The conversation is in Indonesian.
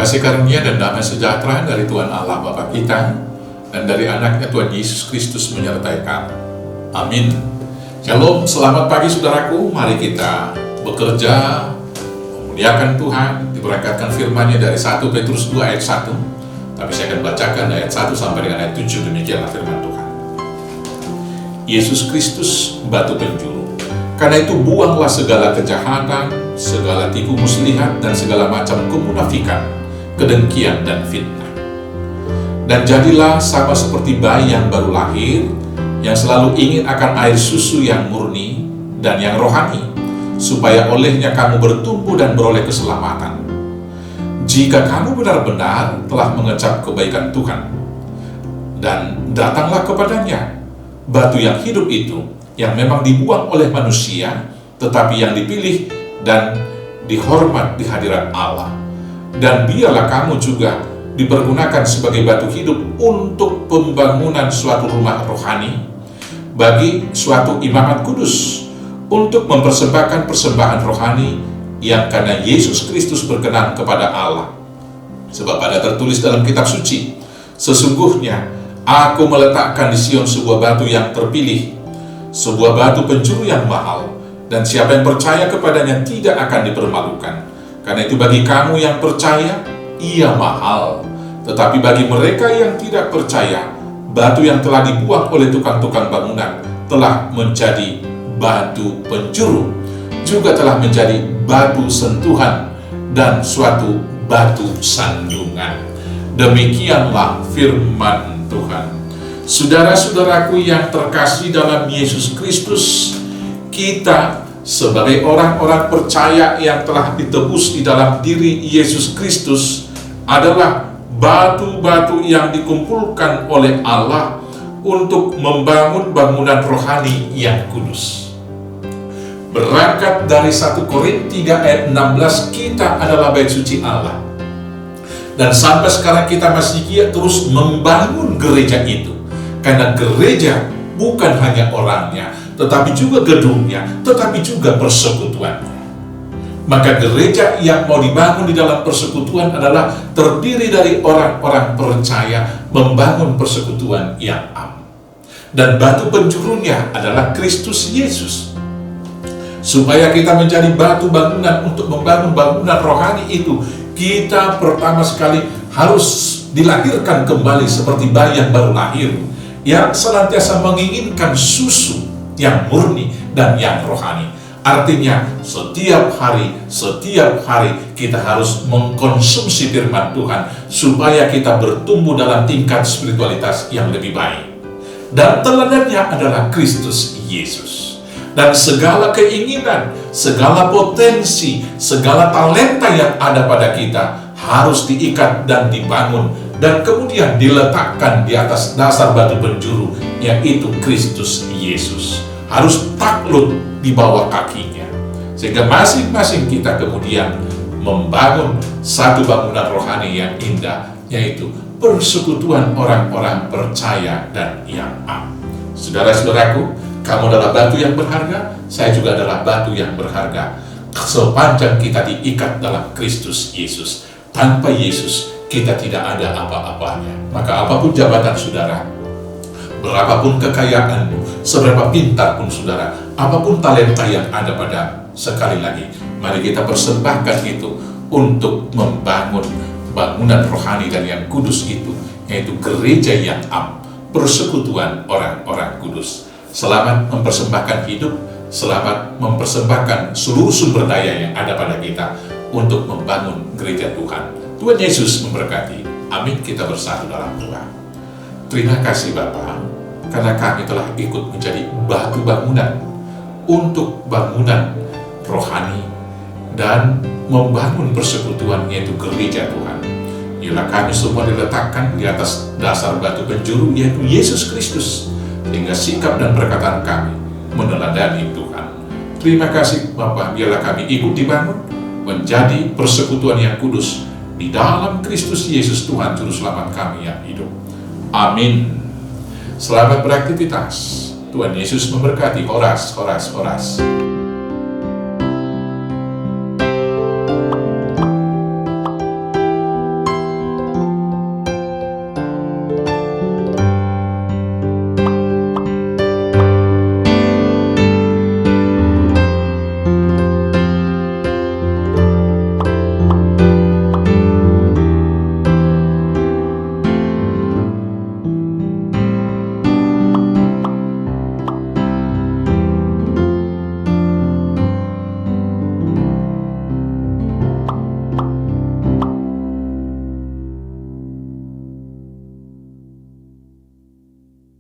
Kasih karunia dan damai sejahtera dari Tuhan Allah Bapa kita dan dari anaknya Tuhan Yesus Kristus menyertai kamu. Amin. Shalom, selamat pagi saudaraku. Mari kita bekerja, memuliakan Tuhan, diberangkatkan firman-Nya dari 1 Petrus 2 ayat 1. Tapi saya akan bacakan ayat 1 sampai dengan ayat 7, demikianlah firman Tuhan. Yesus Kristus batu penjuru. Karena itu buanglah segala kejahatan, segala tipu muslihat, dan segala macam kemunafikan, kedengkian dan fitnah. Dan jadilah sama seperti bayi yang baru lahir, yang selalu ingin akan air susu yang murni dan yang rohani, supaya olehnya kamu bertumbuh dan beroleh keselamatan. Jika kamu benar-benar telah mengecap kebaikan Tuhan, dan datanglah kepadanya, batu yang hidup itu, yang memang dibuang oleh manusia, tetapi yang dipilih dan dihormat di hadirat Allah. Dan biarlah kamu juga dipergunakan sebagai batu hidup untuk pembangunan suatu rumah rohani, bagi suatu imamat kudus, untuk mempersembahkan persembahan rohani yang karena Yesus Kristus berkenan kepada Allah. Sebab ada tertulis dalam kitab suci, sesungguhnya aku meletakkan di Sion sebuah batu yang terpilih, sebuah batu penjuru yang mahal, dan siapa yang percaya kepadanya tidak akan dipermalukan. Karena itu bagi kamu yang percaya, ia mahal. Tetapi bagi mereka yang tidak percaya, batu yang telah dibuang oleh tukang-tukang bangunan telah menjadi batu penjuru, juga telah menjadi batu sentuhan dan suatu batu sanjungan. Demikianlah firman Tuhan. Saudara-saudaraku yang terkasih dalam Yesus Kristus, kita sebagai orang-orang percaya yang telah ditebus di dalam diri Yesus Kristus adalah batu-batu yang dikumpulkan oleh Allah untuk membangun bangunan rohani yang kudus. Berangkat dari 1 Korintus 3 ayat 16, kita adalah bait suci Allah. Dan sampai sekarang kita masih giat terus membangun gereja itu. Karena gereja bukan hanya orangnya, tetapi juga gedungnya, tetapi juga persekutuannya. Maka gereja yang mau dibangun di dalam persekutuan adalah terdiri dari orang-orang percaya membangun persekutuan yang am. Dan batu penjurunya adalah Kristus Yesus. Supaya kita menjadi batu bangunan untuk membangun bangunan rohani itu, kita pertama sekali harus dilahirkan kembali seperti bayi yang baru lahir, yang senantiasa menginginkan susu yang murni dan yang rohani. Artinya setiap hari kita harus mengkonsumsi firman Tuhan supaya kita bertumbuh dalam tingkat spiritualitas yang lebih baik. Dan teladannya adalah Kristus Yesus. Dan segala keinginan, segala potensi, segala talenta yang ada pada kita harus diikat dan dibangun, dan kemudian diletakkan di atas dasar batu penjuru, yaitu Kristus Yesus. Harus takluk di bawah kakinya, sehingga masing-masing kita kemudian membangun satu bangunan rohani yang indah, yaitu persekutuan orang-orang percaya dan yang am. Saudara-saudaraku, kamu adalah batu yang berharga, saya juga adalah batu yang berharga. Sepanjang kita diikat dalam Kristus Yesus, tanpa Yesus kita tidak ada apa-apanya. Maka apapun jabatan saudara, berapapun kekayaanmu, seberapa pintar pun saudara, apapun talenta yang ada pada, sekali lagi, mari kita persembahkan itu untuk membangun bangunan rohani dan yang kudus itu, yaitu gereja yang am, persekutuan orang-orang kudus. Selamat mempersembahkan hidup, selamat mempersembahkan seluruh sumber daya yang ada pada kita untuk membangun gereja Tuhan. Tuhan Yesus memberkati. Amin. Kita bersatu dalam doa. Terima kasih Bapa, karena kami telah ikut menjadi batu bangunan untuk bangunan rohani dan membangun persekutuan, yaitu gereja Tuhan. Ialah kami semua diletakkan di atas dasar batu penjuru, yaitu Yesus Kristus, sehingga sikap dan perkataan kami meneladani Tuhan. Terima kasih Bapa, biarlah kami ikut dibangun menjadi persekutuan yang kudus di dalam Kristus Yesus Tuhan Juru Selamat kami yang hidup. Amin. Selamat beraktivitas. Tuhan Yesus memberkati. Horas, horas, horas.